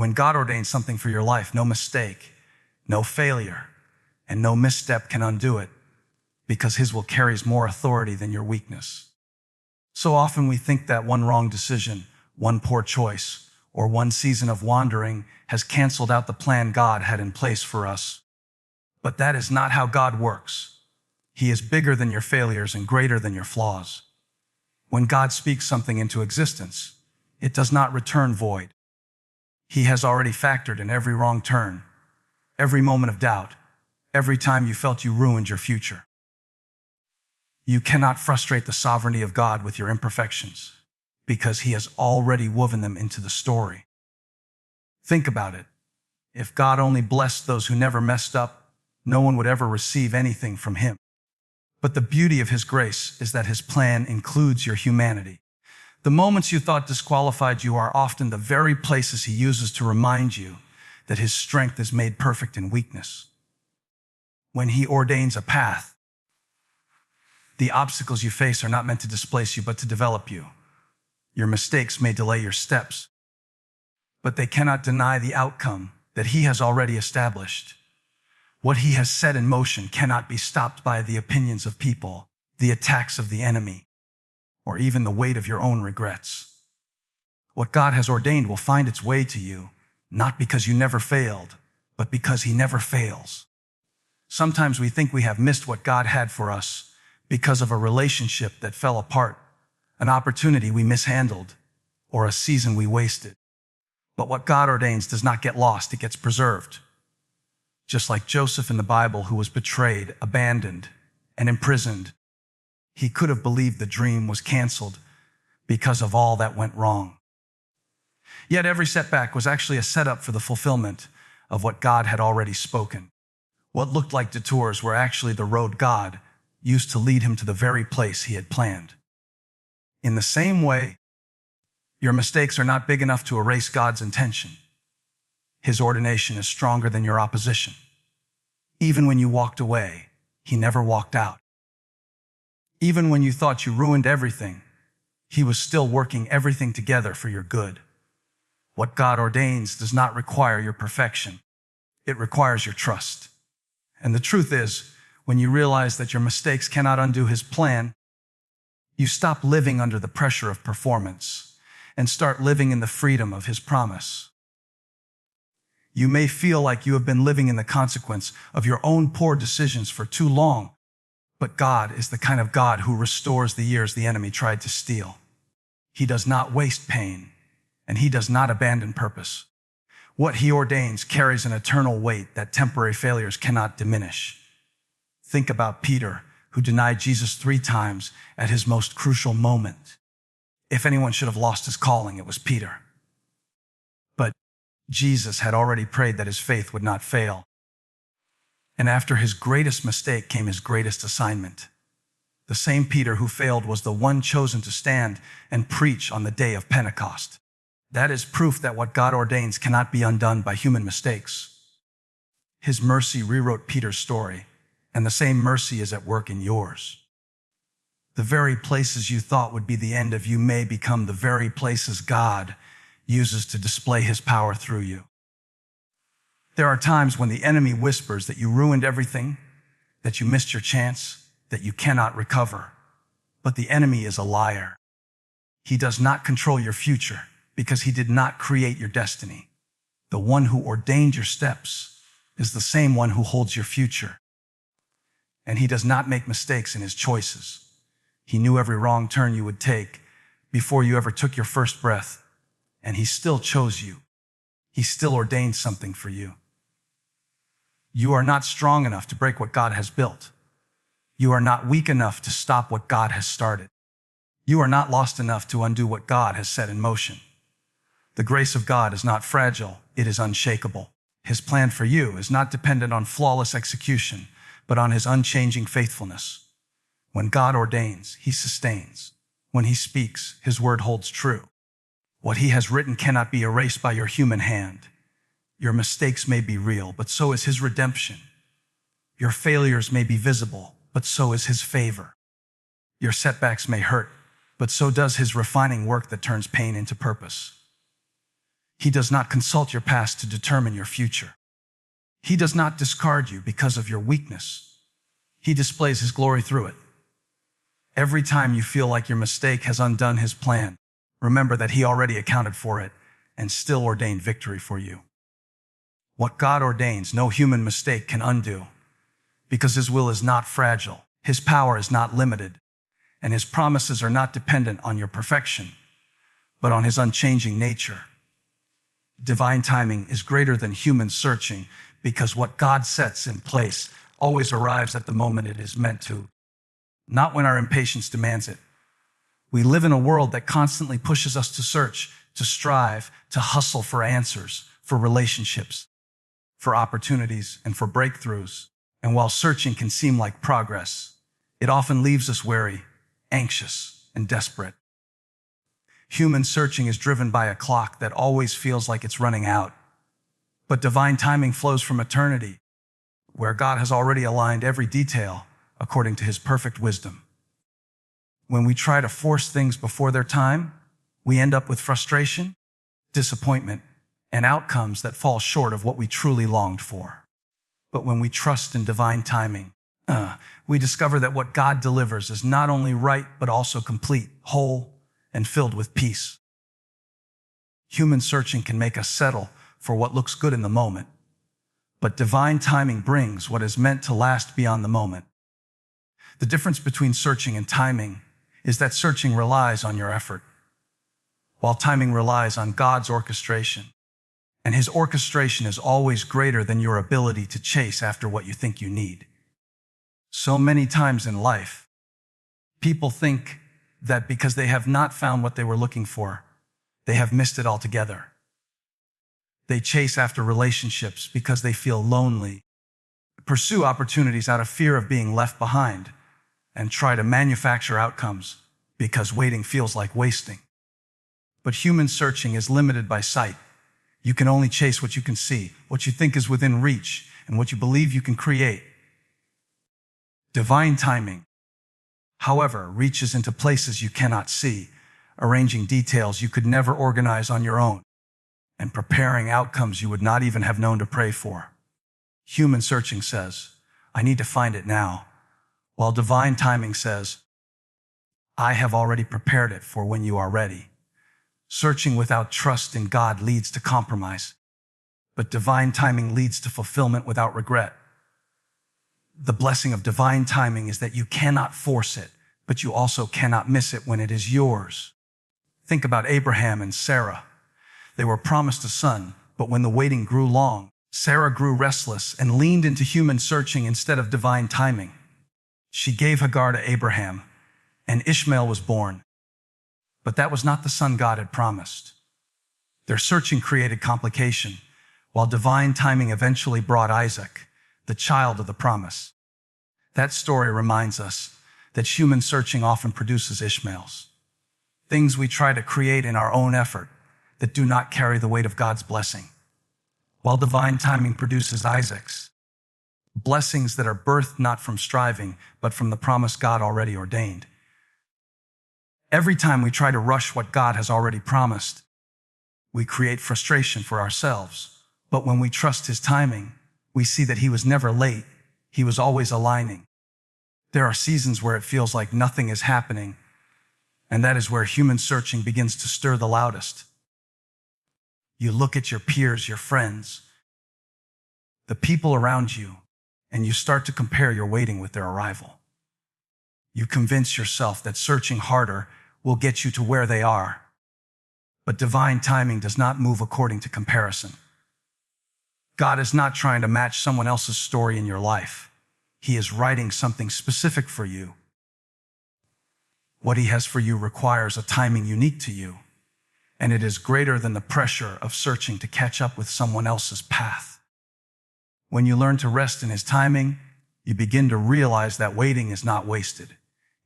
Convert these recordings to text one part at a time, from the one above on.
When God ordains something for your life, no mistake, no failure, and no misstep can undo it, because His will carries more authority than your weakness. So often we think that one wrong decision, one poor choice, or one season of wandering has canceled out the plan God had in place for us. But that is not how God works. He is bigger than your failures and greater than your flaws. When God speaks something into existence, it does not return void. He has already factored in every wrong turn, every moment of doubt, every time you felt you ruined your future. You cannot frustrate the sovereignty of God with your imperfections, because He has already woven them into the story. Think about it. If God only blessed those who never messed up, no one would ever receive anything from Him. But the beauty of His grace is that His plan includes your humanity. The moments you thought disqualified you are often the very places He uses to remind you that His strength is made perfect in weakness. When He ordains a path, the obstacles you face are not meant to displace you, but to develop you. Your mistakes may delay your steps, but they cannot deny the outcome that He has already established. What He has set in motion cannot be stopped by the opinions of people, the attacks of the enemy, or even the weight of your own regrets. What God has ordained will find its way to you, not because you never failed, but because He never fails. Sometimes we think we have missed what God had for us because of a relationship that fell apart, an opportunity we mishandled, or a season we wasted. But what God ordains does not get lost, it gets preserved. Just like Joseph in the Bible, who was betrayed, abandoned, and imprisoned. He could have believed the dream was canceled because of all that went wrong. Yet every setback was actually a setup for the fulfillment of what God had already spoken. What looked like detours were actually the road God used to lead him to the very place He had planned. In the same way, your mistakes are not big enough to erase God's intention. His ordination is stronger than your opposition. Even when you walked away, He never walked out. Even when you thought you ruined everything, He was still working everything together for your good. What God ordains does not require your perfection. It requires your trust. And the truth is, when you realize that your mistakes cannot undo His plan, you stop living under the pressure of performance and start living in the freedom of His promise. You may feel like you have been living in the consequence of your own poor decisions for too long, but God is the kind of God who restores the years the enemy tried to steal. He does not waste pain, and He does not abandon purpose. What He ordains carries an eternal weight that temporary failures cannot diminish. Think about Peter, who denied Jesus 3 times at his most crucial moment. If anyone should have lost his calling, it was Peter. But Jesus had already prayed that his faith would not fail. And after his greatest mistake came his greatest assignment. The same Peter who failed was the one chosen to stand and preach on the day of Pentecost. That is proof that what God ordains cannot be undone by human mistakes. His mercy rewrote Peter's story, and the same mercy is at work in yours. The very places you thought would be the end of you may become the very places God uses to display His power through you. There are times when the enemy whispers that you ruined everything, that you missed your chance, that you cannot recover. But the enemy is a liar. He does not control your future because he did not create your destiny. The one who ordained your steps is the same one who holds your future. And he does not make mistakes in his choices. He knew every wrong turn you would take before you ever took your first breath, and he still chose you. He still ordained something for you. You are not strong enough to break what God has built. You are not weak enough to stop what God has started. You are not lost enough to undo what God has set in motion. The grace of God is not fragile, it is unshakable. His plan for you is not dependent on flawless execution, but on His unchanging faithfulness. When God ordains, He sustains. When He speaks, His word holds true. What He has written cannot be erased by your human hand. Your mistakes may be real, but so is His redemption. Your failures may be visible, but so is His favor. Your setbacks may hurt, but so does His refining work that turns pain into purpose. He does not consult your past to determine your future. He does not discard you because of your weakness. He displays His glory through it. Every time you feel like your mistake has undone His plan, remember that He already accounted for it and still ordained victory for you. What God ordains, no human mistake can undo, because His will is not fragile, His power is not limited, and His promises are not dependent on your perfection, but on His unchanging nature. Divine timing is greater than human searching, because what God sets in place always arrives at the moment it is meant to, not when our impatience demands it. We live in a world that constantly pushes us to search, to strive, to hustle for answers, for relationships, for opportunities, and for breakthroughs. And while searching can seem like progress, it often leaves us weary, anxious, and desperate. Human searching is driven by a clock that always feels like it's running out. But divine timing flows from eternity, where God has already aligned every detail according to His perfect wisdom. When we try to force things before their time, we end up with frustration, disappointment, and outcomes that fall short of what we truly longed for. But when we trust in divine timing, we discover that what God delivers is not only right, but also complete, whole, and filled with peace. Human searching can make us settle for what looks good in the moment, but divine timing brings what is meant to last beyond the moment. The difference between searching and timing is that searching relies on your effort, while timing relies on God's orchestration. And His orchestration is always greater than your ability to chase after what you think you need. So many times in life, people think that because they have not found what they were looking for, they have missed it altogether. They chase after relationships because they feel lonely, pursue opportunities out of fear of being left behind, and try to manufacture outcomes because waiting feels like wasting. But human searching is limited by sight. You can only chase what you can see, what you think is within reach, and what you believe you can create. Divine timing, however, reaches into places you cannot see, arranging details you could never organize on your own, and preparing outcomes you would not even have known to pray for. Human searching says, I need to find it now, while divine timing says, I have already prepared it for when you are ready. Searching without trust in God leads to compromise, but divine timing leads to fulfillment without regret. The blessing of divine timing is that you cannot force it, but you also cannot miss it when it is yours. Think about Abraham and Sarah. They were promised a son, but when the waiting grew long, Sarah grew restless and leaned into human searching instead of divine timing. She gave Hagar to Abraham, and Ishmael was born. But that was not the son God had promised. Their searching created complication, while divine timing eventually brought Isaac, the child of the promise. That story reminds us that human searching often produces Ishmaels, things we try to create in our own effort that do not carry the weight of God's blessing, while divine timing produces Isaacs, blessings that are birthed not from striving, but from the promise God already ordained. Every time we try to rush what God has already promised, we create frustration for ourselves. But when we trust His timing, we see that He was never late. He was always aligning. There are seasons where it feels like nothing is happening, and that is where human searching begins to stir the loudest. You look at your peers, your friends, the people around you, and you start to compare your waiting with their arrival. You convince yourself that searching harder will get you to where they are. But divine timing does not move according to comparison. God is not trying to match someone else's story in your life. He is writing something specific for you. What He has for you requires a timing unique to you, and it is greater than the pressure of searching to catch up with someone else's path. When you learn to rest in His timing, you begin to realize that waiting is not wasted.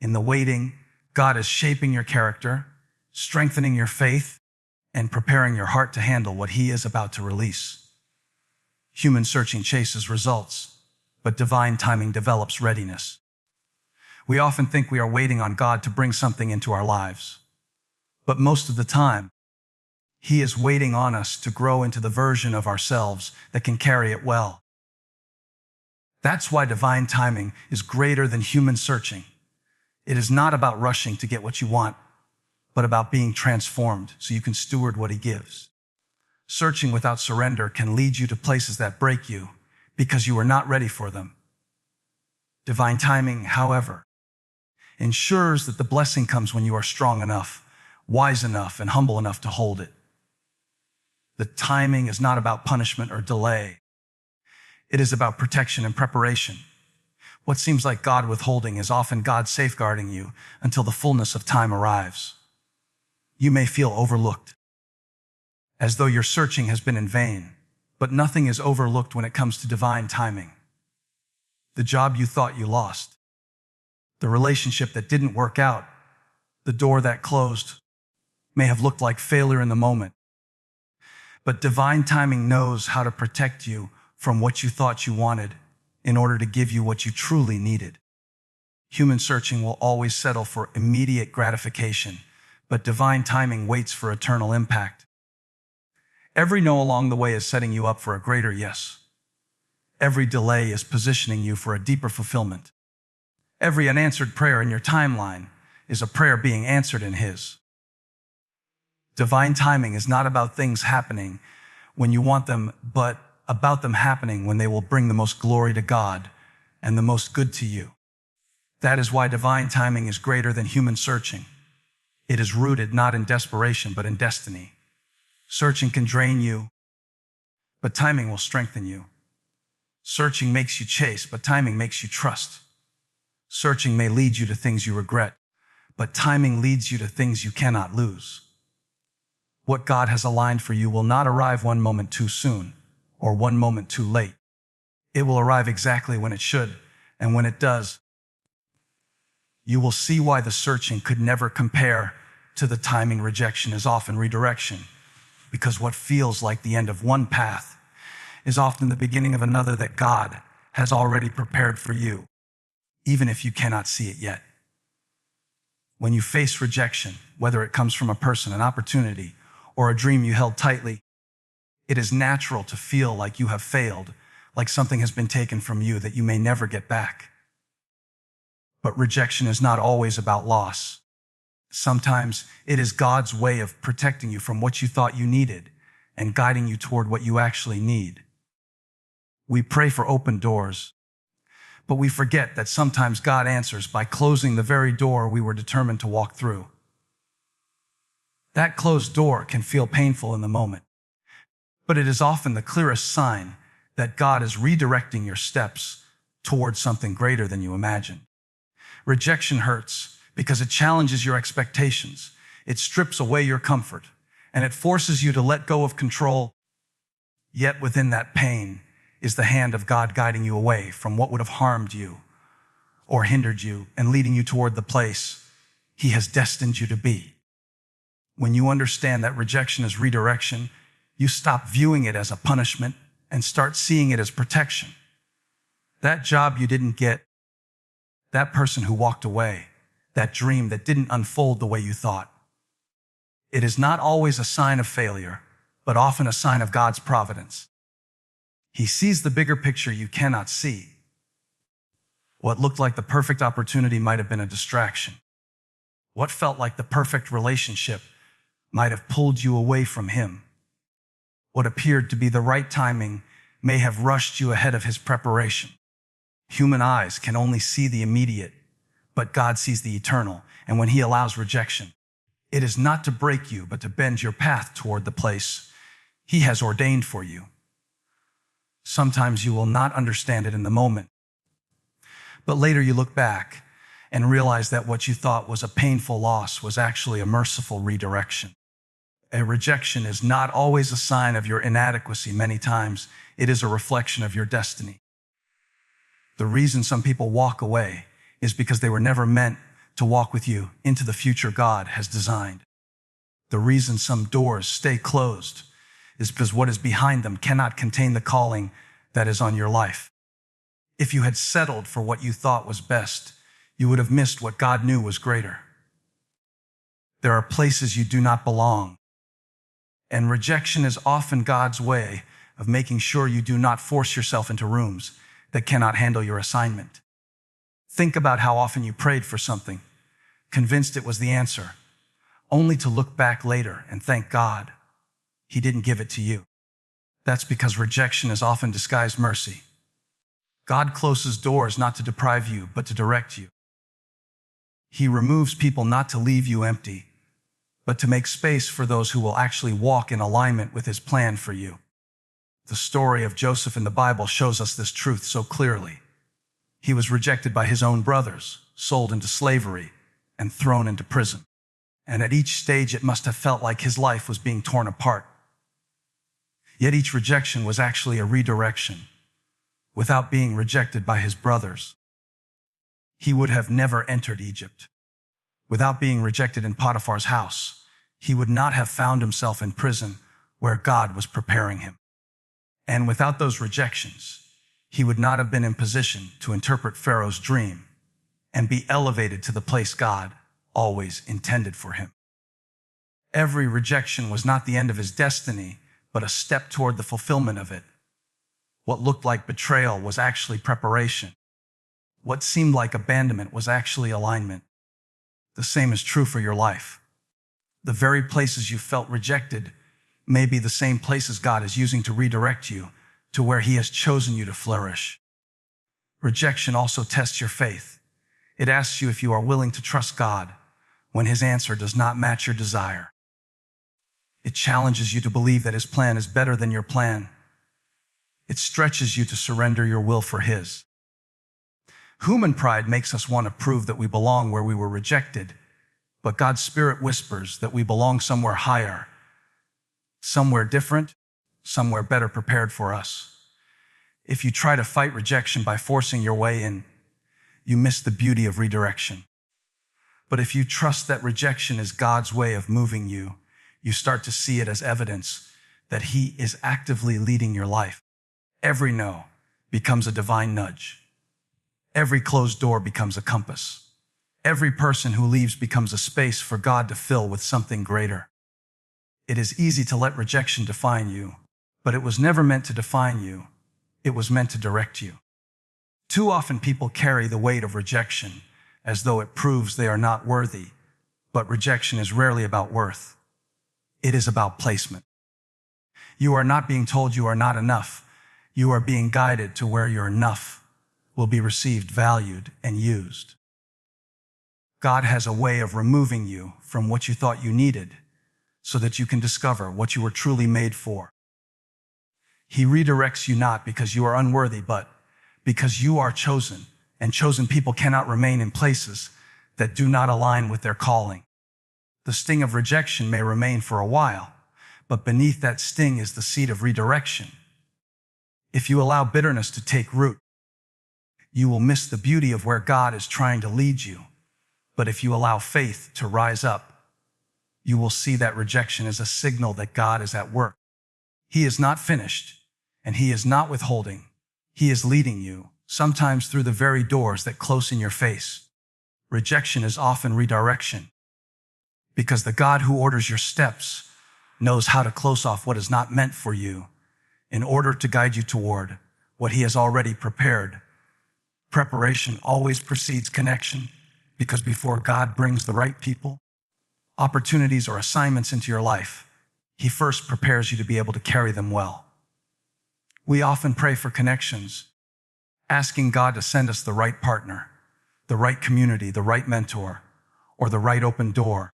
In the waiting, God is shaping your character, strengthening your faith, and preparing your heart to handle what He is about to release. Human searching chases results, but divine timing develops readiness. We often think we are waiting on God to bring something into our lives, but most of the time, He is waiting on us to grow into the version of ourselves that can carry it well. That's why divine timing is greater than human searching. It is not about rushing to get what you want, but about being transformed so you can steward what He gives. Searching without surrender can lead you to places that break you because you are not ready for them. Divine timing, however, ensures that the blessing comes when you are strong enough, wise enough, and humble enough to hold it. The timing is not about punishment or delay. It is about protection and preparation. What seems like God withholding is often God safeguarding you until the fullness of time arrives. You may feel overlooked, as though your searching has been in vain, but nothing is overlooked when it comes to divine timing. The job you thought you lost, the relationship that didn't work out, the door that closed, may have looked like failure in the moment. But divine timing knows how to protect you from what you thought you wanted in order to give you what you truly needed. Human searching will always settle for immediate gratification, but divine timing waits for eternal impact. Every no along the way is setting you up for a greater yes. Every delay is positioning you for a deeper fulfillment. Every unanswered prayer in your timeline is a prayer being answered in His. Divine timing is not about things happening when you want them, but about them happening when they will bring the most glory to God and the most good to you. That is why divine timing is greater than human searching. It is rooted not in desperation, but in destiny. Searching can drain you, but timing will strengthen you. Searching makes you chase, but timing makes you trust. Searching may lead you to things you regret, but timing leads you to things you cannot lose. What God has aligned for you will not arrive one moment too soon or one moment too late. It will arrive exactly when it should, and when it does, you will see why the searching could never compare to the timing. Rejection is often redirection, because what feels like the end of one path is often the beginning of another that God has already prepared for you, even if you cannot see it yet. When you face rejection, whether it comes from a person, an opportunity, or a dream you held tightly, it is natural to feel like you have failed, like something has been taken from you that you may never get back. But rejection is not always about loss. Sometimes it is God's way of protecting you from what you thought you needed and guiding you toward what you actually need. We pray for open doors, but we forget that sometimes God answers by closing the very door we were determined to walk through. That closed door can feel painful in the moment, but it is often the clearest sign that God is redirecting your steps towards something greater than you imagined. Rejection hurts because it challenges your expectations, it strips away your comfort, and it forces you to let go of control. Yet within that pain is the hand of God guiding you away from what would have harmed you or hindered you and leading you toward the place He has destined you to be. When you understand that rejection is redirection, you stop viewing it as a punishment and start seeing it as protection. That job you didn't get, that person who walked away, that dream that didn't unfold the way you thought. It is not always a sign of failure, but often a sign of God's providence. He sees the bigger picture you cannot see. What looked like the perfect opportunity might have been a distraction. What felt like the perfect relationship might have pulled you away from Him. What appeared to be the right timing may have rushed you ahead of His preparation. Human eyes can only see the immediate, but God sees the eternal, and when He allows rejection, it is not to break you, but to bend your path toward the place He has ordained for you. Sometimes you will not understand it in the moment, but later you look back and realize that what you thought was a painful loss was actually a merciful redirection. A rejection is not always a sign of your inadequacy. Many times, it is a reflection of your destiny. The reason some people walk away is because they were never meant to walk with you into the future God has designed. The reason some doors stay closed is because what is behind them cannot contain the calling that is on your life. If you had settled for what you thought was best, you would have missed what God knew was greater. There are places you do not belong, And rejection is often God's way of making sure you do not force yourself into rooms that cannot handle your assignment. Think about how often you prayed for something, convinced it was the answer, only to look back later and thank God He didn't give it to you. That's because rejection is often disguised mercy. God closes doors not to deprive you, but to direct you. He removes people not to leave you empty, but to make space for those who will actually walk in alignment with His plan for you. The story of Joseph in the Bible shows us this truth so clearly. He was rejected by his own brothers, sold into slavery, and thrown into prison. And at each stage, it must have felt like his life was being torn apart. Yet each rejection was actually a redirection. Without being rejected by his brothers, he would have never entered Egypt. Without being rejected in Potiphar's house, he would not have found himself in prison where God was preparing him. And without those rejections, he would not have been in position to interpret Pharaoh's dream and be elevated to the place God always intended for him. Every rejection was not the end of his destiny, but a step toward the fulfillment of it. What looked like betrayal was actually preparation. What seemed like abandonment was actually alignment. The same is true for your life. The very places you felt rejected may be the same places God is using to redirect you to where He has chosen you to flourish. Rejection also tests your faith. It asks you if you are willing to trust God when His answer does not match your desire. It challenges you to believe that His plan is better than your plan. It stretches you to surrender your will for His. Human pride makes us want to prove that we belong where we were rejected, but God's Spirit whispers that we belong somewhere higher, somewhere different, somewhere better prepared for us. If you try to fight rejection by forcing your way in, you miss the beauty of redirection. But if you trust that rejection is God's way of moving you, you start to see it as evidence that He is actively leading your life. Every no becomes a divine nudge. Every closed door becomes a compass. Every person who leaves becomes a space for God to fill with something greater. It is easy to let rejection define you, but it was never meant to define you. It was meant to direct you. Too often people carry the weight of rejection as though it proves they are not worthy, but rejection is rarely about worth. It is about placement. You are not being told you are not enough. You are being guided to where your enough will be received, valued, and used. God has a way of removing you from what you thought you needed so that you can discover what you were truly made for. He redirects you not because you are unworthy, but because you are chosen, and chosen people cannot remain in places that do not align with their calling. The sting of rejection may remain for a while, but beneath that sting is the seed of redirection. If you allow bitterness to take root, you will miss the beauty of where God is trying to lead you. But if you allow faith to rise up, you will see that rejection is a signal that God is at work. He is not finished, and He is not withholding. He is leading you, sometimes through the very doors that close in your face. Rejection is often redirection, because the God who orders your steps knows how to close off what is not meant for you in order to guide you toward what He has already prepared. Preparation always precedes connection, because before God brings the right people, opportunities, or assignments into your life, He first prepares you to be able to carry them well. We often pray for connections, asking God to send us the right partner, the right community, the right mentor, or the right open door.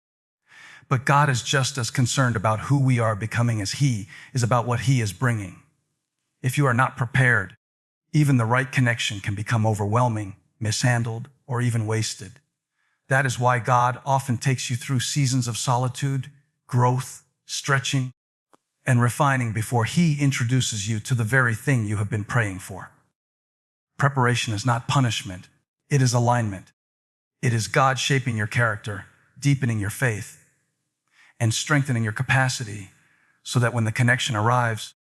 But God is just as concerned about who we are becoming as He is about what He is bringing. If you are not prepared, even the right connection can become overwhelming, mishandled, or even wasted. That is why God often takes you through seasons of solitude, growth, stretching, and refining before He introduces you to the very thing you have been praying for. Preparation is not punishment. It is alignment. It is God shaping your character, deepening your faith, and strengthening your capacity so that when the connection arrives,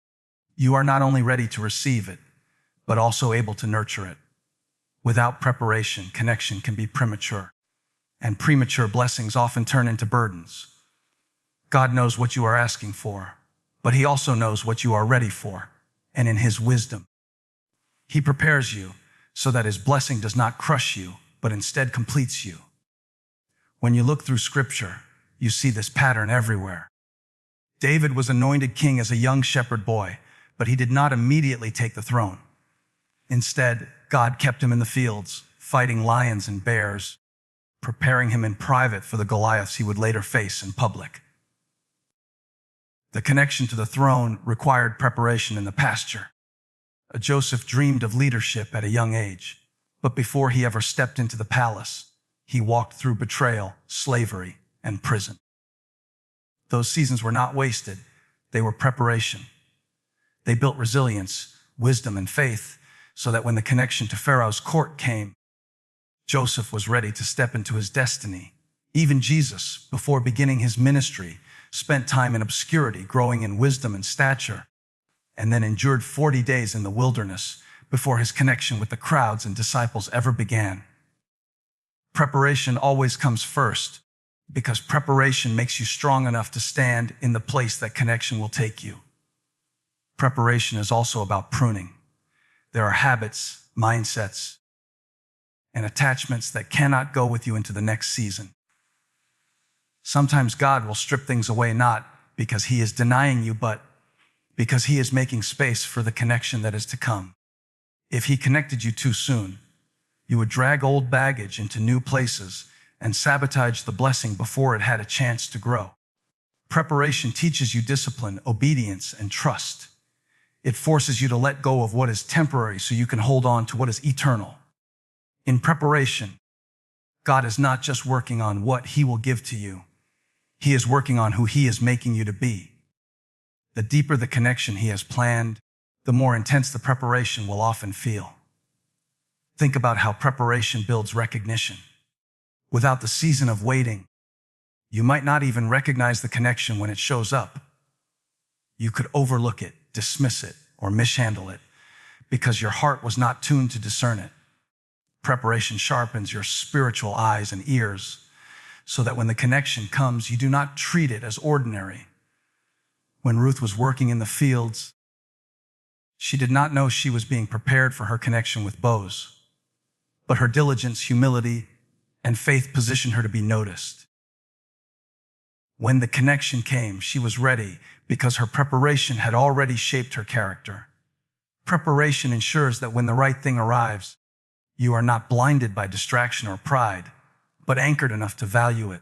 you are not only ready to receive it, but also able to nurture it. Without preparation, connection can be premature, and premature blessings often turn into burdens. God knows what you are asking for, but he also knows what you are ready for, and in his wisdom, he prepares you so that his blessing does not crush you, but instead completes you. When you look through Scripture, you see this pattern everywhere. David was anointed king as a young shepherd boy, but he did not immediately take the throne. Instead, God kept him in the fields, fighting lions and bears, preparing him in private for the Goliaths he would later face in public. The connection to the throne required preparation in the pasture. Joseph dreamed of leadership at a young age, but before he ever stepped into the palace, he walked through betrayal, slavery, and prison. Those seasons were not wasted. They were preparation. They built resilience, wisdom, and faith so that when the connection to Pharaoh's court came, Joseph was ready to step into his destiny. Even Jesus, before beginning his ministry, spent time in obscurity, growing in wisdom and stature, and then endured 40 days in the wilderness before his connection with the crowds and disciples ever began. Preparation always comes first, because preparation makes you strong enough to stand in the place that connection will take you. Preparation is also about pruning. There are habits, mindsets, and attachments that cannot go with you into the next season. Sometimes God will strip things away not because he is denying you, but because he is making space for the connection that is to come. If he connected you too soon, you would drag old baggage into new places and sabotage the blessing before it had a chance to grow. Preparation teaches you discipline, obedience, and trust. It forces you to let go of what is temporary so you can hold on to what is eternal. In preparation, God is not just working on what he will give to you. He is working on who he is making you to be. The deeper the connection he has planned, the more intense the preparation will often feel. Think about how preparation builds recognition. Without the season of waiting, you might not even recognize the connection when it shows up. You could overlook it, dismiss it, or mishandle it because your heart was not tuned to discern it. Preparation sharpens your spiritual eyes and ears so that when the connection comes, you do not treat it as ordinary. When Ruth was working in the fields, she did not know she was being prepared for her connection with Boaz, but her diligence, humility, and faith positioned her to be noticed. When the connection came, she was ready because her preparation had already shaped her character. Preparation ensures that when the right thing arrives, you are not blinded by distraction or pride, but anchored enough to value it.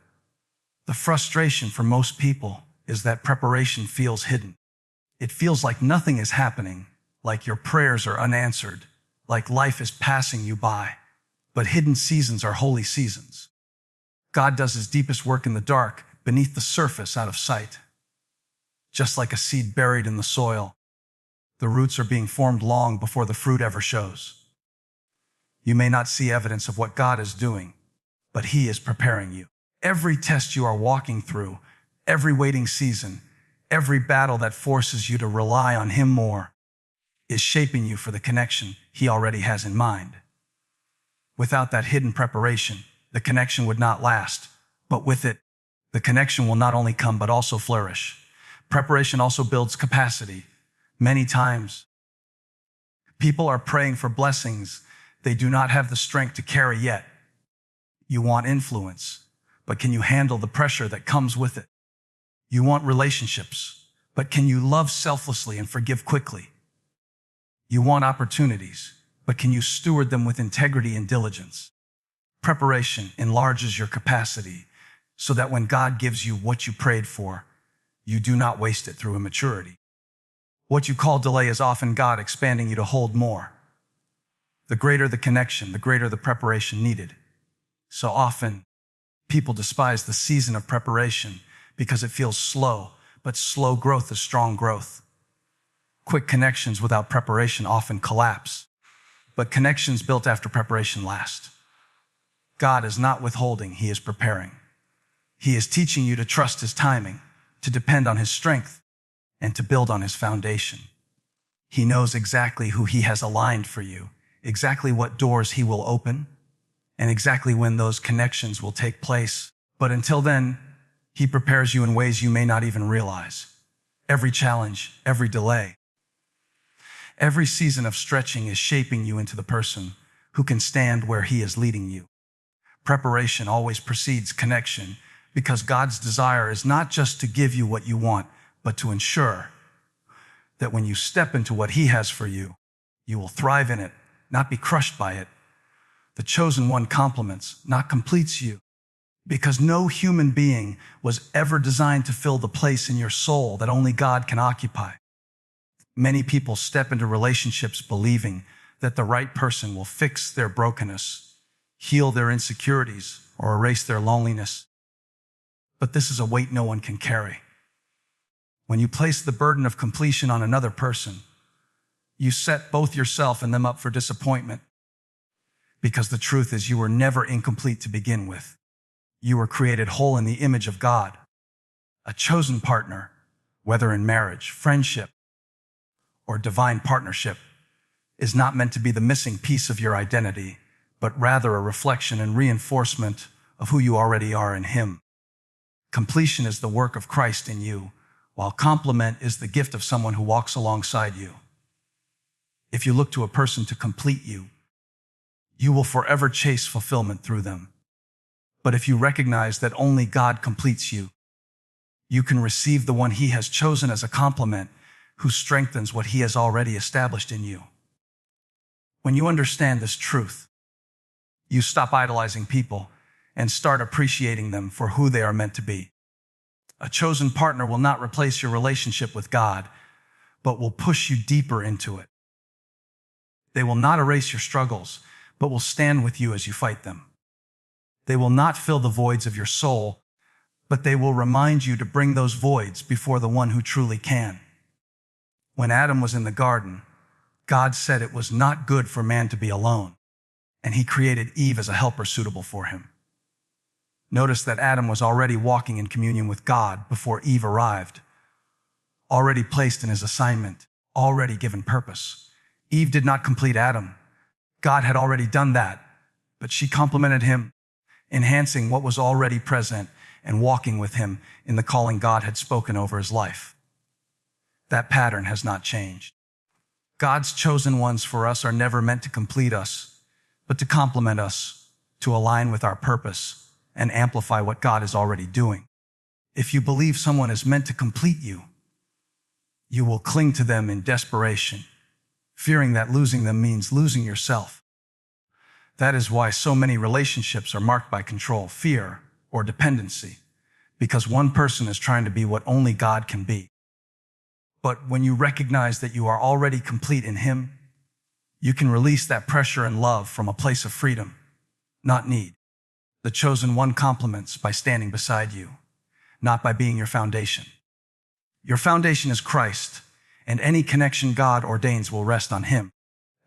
The frustration for most people is that preparation feels hidden. It feels like nothing is happening, like your prayers are unanswered, like life is passing you by. But hidden seasons are holy seasons. God does his deepest work in the dark, beneath the surface, out of sight. Just like a seed buried in the soil, the roots are being formed long before the fruit ever shows. You may not see evidence of what God is doing, but he is preparing you. Every test you are walking through, every waiting season, every battle that forces you to rely on him more, is shaping you for the connection he already has in mind. Without that hidden preparation, the connection would not last, but with it, the connection will not only come but also flourish. Preparation also builds capacity. Many times, people are praying for blessings they do not have the strength to carry yet. You want influence, but can you handle the pressure that comes with it? You want relationships, but can you love selflessly and forgive quickly? You want opportunities, but can you steward them with integrity and diligence? Preparation enlarges your capacity so that when God gives you what you prayed for, you do not waste it through immaturity. What you call delay is often God expanding you to hold more. The greater the connection, the greater the preparation needed. So often, people despise the season of preparation because it feels slow, but slow growth is strong growth. Quick connections without preparation often collapse, but connections built after preparation last. God is not withholding, he is preparing. He is teaching you to trust his timing, to depend on his strength, and to build on his foundation. He knows exactly who he has aligned for you, exactly what doors he will open, and exactly when those connections will take place. But until then, he prepares you in ways you may not even realize. every challenge, every delay. Every season of stretching is shaping you into the person who can stand where he is leading you. Preparation always precedes connection, because God's desire is not just to give you what you want, but to ensure that when you step into what he has for you, you will thrive in it, not be crushed by it. The chosen one complements, not completes you, because no human being was ever designed to fill the place in your soul that only God can occupy. Many people step into relationships believing that the right person will fix their brokenness, heal their insecurities, or erase their loneliness. But this is a weight no one can carry. When you place the burden of completion on another person, you set both yourself and them up for disappointment, because the truth is you were never incomplete to begin with. You were created whole in the image of God. A chosen partner, whether in marriage, friendship, or divine partnership, is not meant to be the missing piece of your identity, but rather a reflection and reinforcement of who you already are in him. Completion is the work of Christ in you, while complement is the gift of someone who walks alongside you. If you look to a person to complete you, you will forever chase fulfillment through them. But if you recognize that only God completes you, you can receive the one he has chosen as a complement, who strengthens what he has already established in you. When you understand this truth, you stop idolizing people and start appreciating them for who they are meant to be. A chosen partner will not replace your relationship with God, but will push you deeper into it. They will not erase your struggles, but will stand with you as you fight them. They will not fill the voids of your soul, but they will remind you to bring those voids before the one who truly can. When Adam was in the garden, God said it was not good for man to be alone, and he created Eve as a helper suitable for him. Notice that Adam was already walking in communion with God before Eve arrived, already placed in his assignment, already given purpose. Eve did not complete Adam. God had already done that, but she complemented him, enhancing what was already present and walking with him in the calling God had spoken over his life. That pattern has not changed. God's chosen ones for us are never meant to complete us, but to complement us, to align with our purpose, and amplify what God is already doing. If you believe someone is meant to complete you, you will cling to them in desperation, fearing that losing them means losing yourself. That is why so many relationships are marked by control, fear, or dependency, because one person is trying to be what only God can be. But when you recognize that you are already complete in him, you can release that pressure and love from a place of freedom, not need. The chosen one complements by standing beside you, not by being your foundation. Your foundation is Christ, and any connection God ordains will rest on him.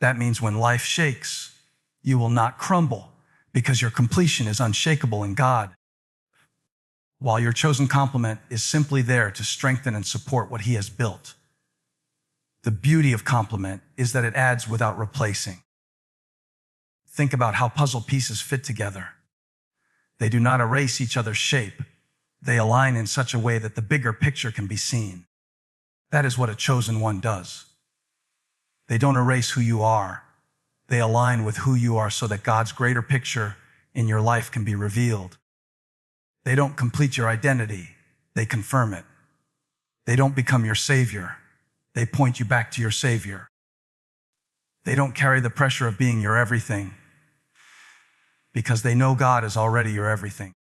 That means when life shakes, you will not crumble, because your completion is unshakable in God. While your chosen complement is simply there to strengthen and support what he has built. The beauty of complement is that it adds without replacing. Think about how puzzle pieces fit together. They do not erase each other's shape. They align in such a way that the bigger picture can be seen. That is what a chosen one does. They don't erase who you are. They align with who you are so that God's greater picture in your life can be revealed. They don't complete your identity. They confirm it. They don't become your savior. They point you back to your Savior. They don't carry the pressure of being your everything, because they know God is already your everything.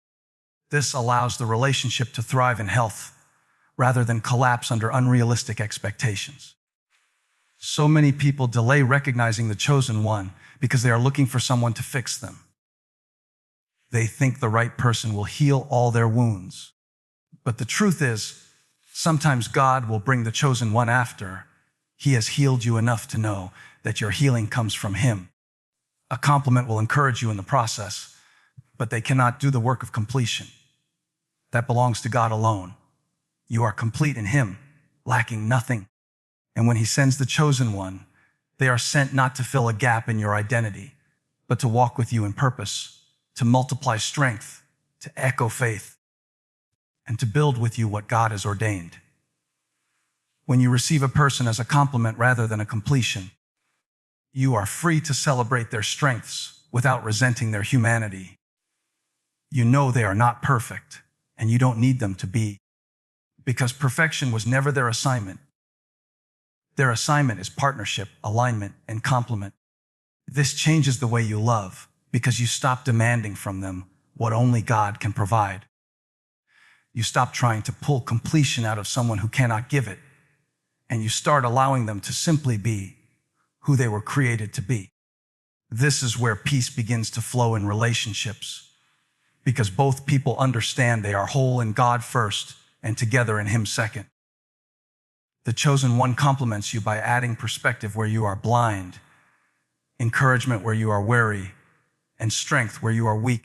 This allows the relationship to thrive in health rather than collapse under unrealistic expectations. So many people delay recognizing the chosen one because they are looking for someone to fix them. They think the right person will heal all their wounds. But the truth is, sometimes God will bring the chosen one after he has healed you enough to know that your healing comes from him. A compliment will encourage you in the process, but they cannot do the work of completion. That belongs to God alone. You are complete in him, lacking nothing. And when he sends the chosen one, they are sent not to fill a gap in your identity, but to walk with you in purpose, to multiply strength, to echo faith, and to build with you what God has ordained. When you receive a person as a compliment rather than a completion, you are free to celebrate their strengths without resenting their humanity. You know they are not perfect, and you don't need them to be, because perfection was never their assignment. Their assignment is partnership, alignment, and complement. This changes the way you love, because you stop demanding from them what only God can provide. You stop trying to pull completion out of someone who cannot give it, and you start allowing them to simply be who they were created to be. This is where peace begins to flow in relationships, because both people understand they are whole in God first and together in Him second. The chosen one compliments you by adding perspective where you are blind, encouragement where you are weary, and strength where you are weak.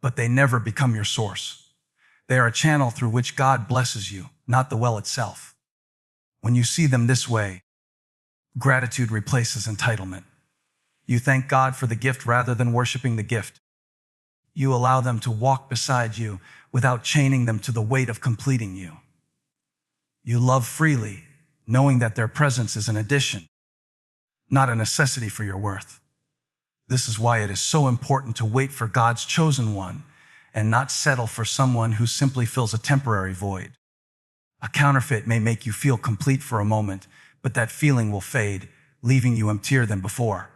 But they never become your source. They are a channel through which God blesses you, not the well itself. When you see them this way, gratitude replaces entitlement. You thank God for the gift rather than worshiping the gift. You allow them to walk beside you without chaining them to the weight of completing you. You love freely, knowing that their presence is an addition, not a necessity for your worth. This is why it is so important to wait for God's chosen one and not settle for someone who simply fills a temporary void. A counterfeit may make you feel complete for a moment, but that feeling will fade, leaving you emptier than before.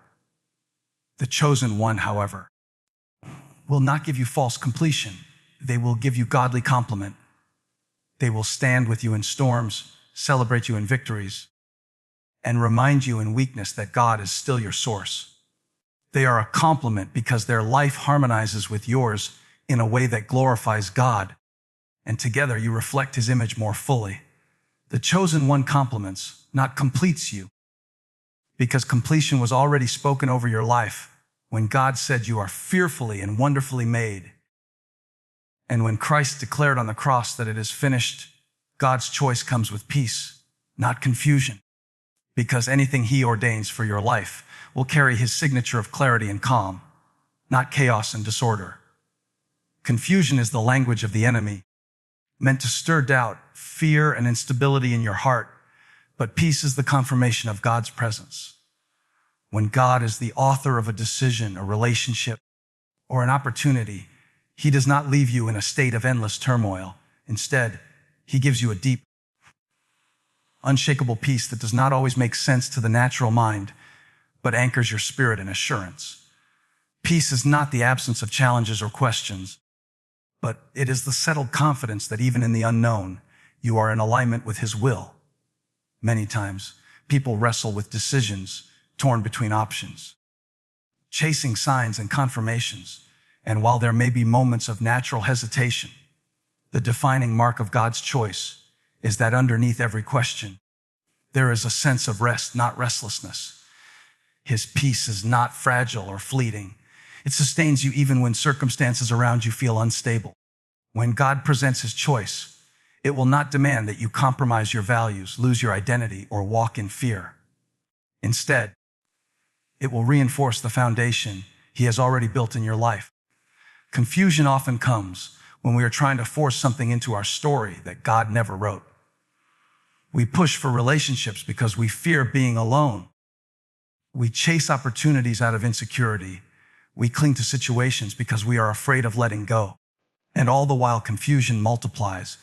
The chosen one, however, will not give you false completion. They will give you godly compliment. They will stand with you in storms, celebrate you in victories, and remind you in weakness that God is still your source. They are a complement because their life harmonizes with yours in a way that glorifies God, and together you reflect His image more fully. The chosen one complements, not completes you, because completion was already spoken over your life when God said you are fearfully and wonderfully made. And when Christ declared on the cross that it is finished, God's choice comes with peace, not confusion, because anything He ordains for your life will carry His signature of clarity and calm, not chaos and disorder. Confusion is the language of the enemy, meant to stir doubt, fear, and instability in your heart, but peace is the confirmation of God's presence. When God is the author of a decision, a relationship, or an opportunity, He does not leave you in a state of endless turmoil. Instead, He gives you a deep, unshakable peace that does not always make sense to the natural mind, but anchors your spirit in assurance. Peace is not the absence of challenges or questions, but it is the settled confidence that even in the unknown, you are in alignment with His will. Many times, people wrestle with decisions, torn between options, chasing signs and confirmations. And while there may be moments of natural hesitation, the defining mark of God's choice is that underneath every question, there is a sense of rest, not restlessness. His peace is not fragile or fleeting. It sustains you even when circumstances around you feel unstable. When God presents His choice, it will not demand that you compromise your values, lose your identity, or walk in fear. Instead, it will reinforce the foundation He has already built in your life. Confusion often comes when we are trying to force something into our story that God never wrote. We push for relationships because we fear being alone. We chase opportunities out of insecurity. We cling to situations because we are afraid of letting go. And all the while confusion multiplies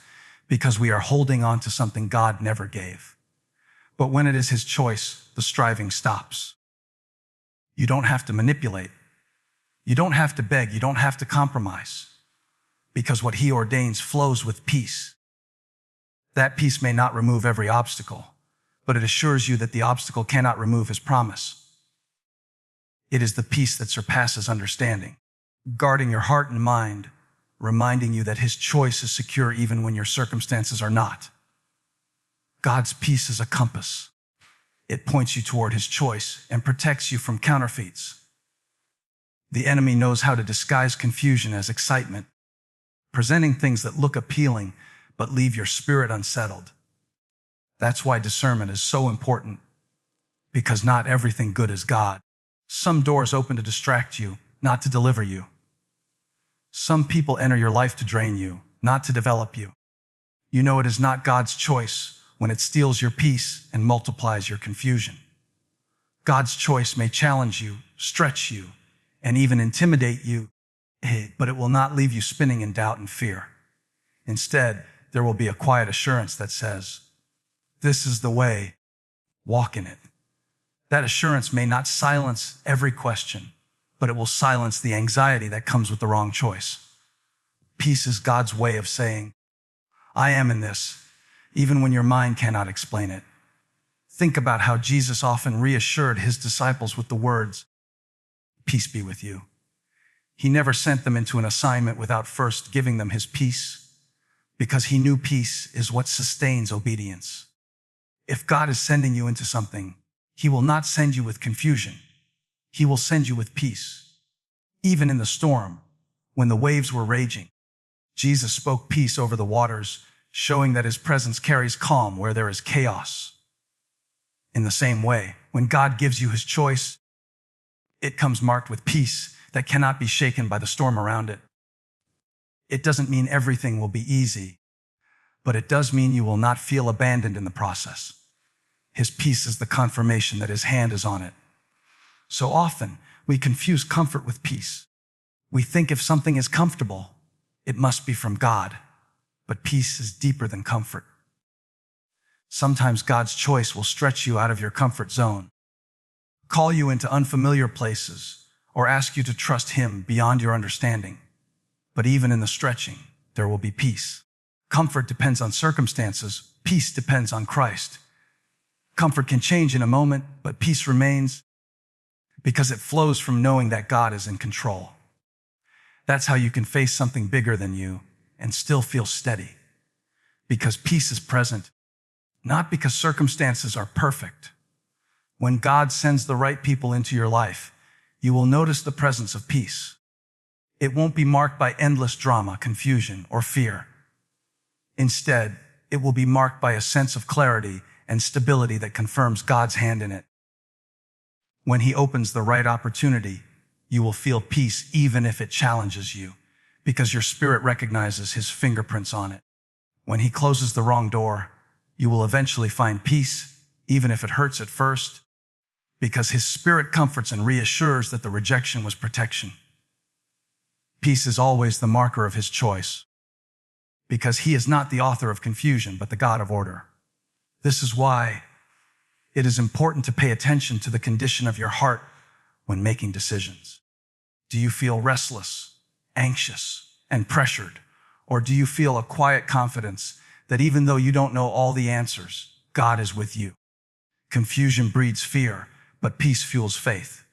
because we are holding on to something God never gave. But when it is His choice, the striving stops. You don't have to manipulate. You don't have to beg. You don't have to compromise, because what He ordains flows with peace. That peace may not remove every obstacle, but it assures you that the obstacle cannot remove His promise. It is the peace that surpasses understanding, guarding your heart and mind, reminding you that His choice is secure even when your circumstances are not. God's peace is a compass. It points you toward His choice and protects you from counterfeits. The enemy knows how to disguise confusion as excitement, presenting things that look appealing but leave your spirit unsettled. That's why discernment is so important, because not everything good is God. Some doors open to distract you, not to deliver you. Some people enter your life to drain you, not to develop you. You know it is not God's choice when it steals your peace and multiplies your confusion. God's choice may challenge you, stretch you, and even intimidate you, but it will not leave you spinning in doubt and fear. Instead, there will be a quiet assurance that says, "This is the way, walk in it." That assurance may not silence every question, but it will silence the anxiety that comes with the wrong choice. Peace is God's way of saying, "I am in this," even when your mind cannot explain it. Think about how Jesus often reassured his disciples with the words, "Peace be with you." He never sent them into an assignment without first giving them his peace, because he knew peace is what sustains obedience. If God is sending you into something, he will not send you with confusion. He will send you with peace. Even in the storm, when the waves were raging, Jesus spoke peace over the waters, showing that his presence carries calm where there is chaos. In the same way, when God gives you his choice, it comes marked with peace that cannot be shaken by the storm around it. It doesn't mean everything will be easy, but it does mean you will not feel abandoned in the process. His peace is the confirmation that his hand is on it. So often, we confuse comfort with peace. We think if something is comfortable, it must be from God, but peace is deeper than comfort. Sometimes God's choice will stretch you out of your comfort zone, call you into unfamiliar places, or ask you to trust him beyond your understanding. But even in the stretching, there will be peace. Comfort depends on circumstances. Peace depends on Christ. Comfort can change in a moment, but peace remains because it flows from knowing that God is in control. That's how you can face something bigger than you and still feel steady, because peace is present, not because circumstances are perfect. When God sends the right people into your life, you will notice the presence of peace. It won't be marked by endless drama, confusion, or fear. Instead, it will be marked by a sense of clarity and stability that confirms God's hand in it. When he opens the right opportunity, you will feel peace even if it challenges you, because your spirit recognizes his fingerprints on it. When he closes the wrong door, you will eventually find peace, even if it hurts at first, because his spirit comforts and reassures that the rejection was protection. Peace is always the marker of his choice, because he is not the author of confusion, but the God of order. This is why it is important to pay attention to the condition of your heart when making decisions. Do you feel restless, anxious, and pressured? Or do you feel a quiet confidence that even though you don't know all the answers, God is with you? Confusion breeds fear, but peace fuels faith.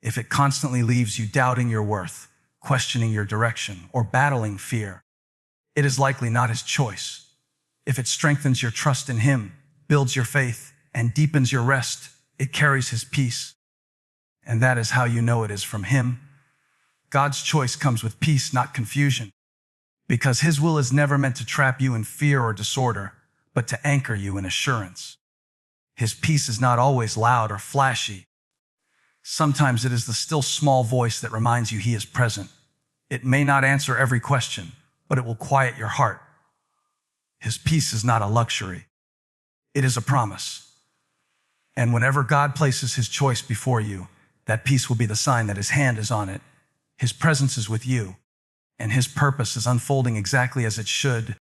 If it constantly leaves you doubting your worth, questioning your direction, or battling fear, it is likely not his choice. If it strengthens your trust in him, builds your faith, and deepens your rest, it carries his peace. And that is how you know it is from him. God's choice comes with peace, not confusion, because his will is never meant to trap you in fear or disorder, but to anchor you in assurance. His peace is not always loud or flashy. Sometimes it is the still small voice that reminds you he is present. It may not answer every question, but it will quiet your heart. His peace is not a luxury. It is a promise. And whenever God places his choice before you, that peace will be the sign that his hand is on it. His presence is with you, and his purpose is unfolding exactly as it should,